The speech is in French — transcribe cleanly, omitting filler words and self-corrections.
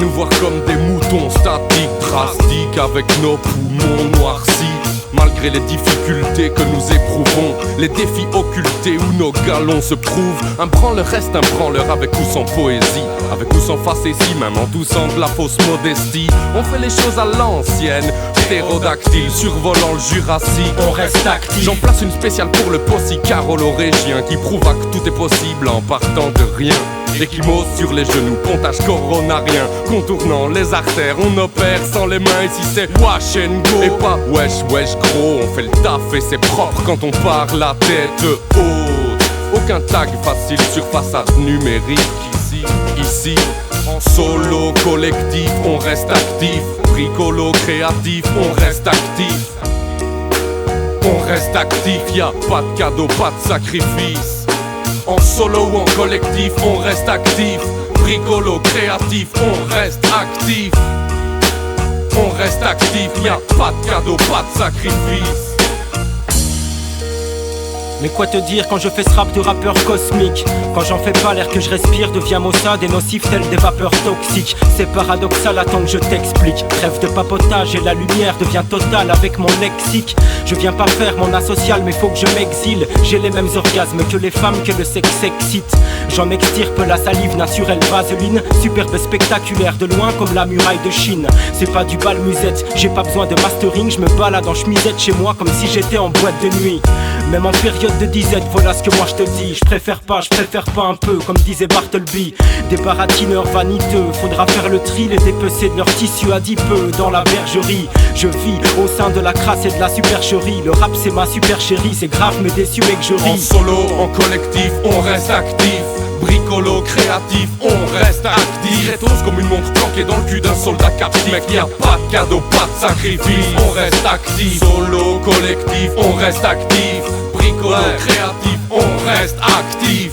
nous voir comme des moutons statiques, drastiques, avec nos poumons noircis. Malgré les difficultés que nous éprouvons, les défis occultés où nos galons se prouvent. Un branleur reste un branleur avec ou sans poésie, avec ou sans facétie, même en doucant de la fausse modestie. On fait les choses à l'ancienne, ptérodactyle survolant le Jurassique. On reste actif. J'en place une spéciale pour le possi carolorégien qui prouvera que tout est possible en partant de rien. Échymose sur les genoux, pontage coronarien, contournant les artères, on opère sans les mains. Ici c'est wash and go et pas wesh wesh gros. On fait le taf et c'est propre quand on part la tête haute. Aucun tag facile sur façade numérique ici en solo collectif, on reste actif. Bricolo créatif, on reste actif. On reste actif, y'a pas de cadeau, pas de sacrifice. En solo ou en collectif, on reste actif. Bricolo créatif, on reste actif. On reste actif, y'a pas de cadeau, pas de sacrifice. Mais quoi te dire quand je fais ce rap de rappeur cosmique? Quand j'en fais pas, l'air que je respire devient maussade et nocif tel des vapeurs toxiques. C'est paradoxal, attends que je t'explique. Trêve de papotage et la lumière devient totale avec mon lexique. Je viens pas faire mon asocial mais faut que je m'exile. J'ai les mêmes orgasmes que les femmes que le sexe excite. J'en extirpe la salive naturelle vaseline. Superbe spectaculaire de loin comme la muraille de Chine. C'est pas du bal musette, j'ai pas besoin de mastering. Je me balade en chemisette chez moi comme si j'étais en boîte de nuit. Même en période de disette, voilà ce que moi je te dis. Je préfère pas un peu, comme disait Bartleby. Des baratineurs vaniteux, faudra faire le tri, les dépecer de leur tissu adipeux dans la bergerie. Je vis au sein de la crasse et de la supercherie. Le rap c'est ma super chérie, c'est grave mais déçu et que je ris. En solo, en collectif, on reste actif. Bricolo créatif, on reste actif. Rétose comme une montre planquée dans le cul d'un soldat captif. Mec, y'a pas de cadeau, pas de sacrifice. On reste actif. Solo, collectif, on reste actif. Bricolo créatif, on reste actif.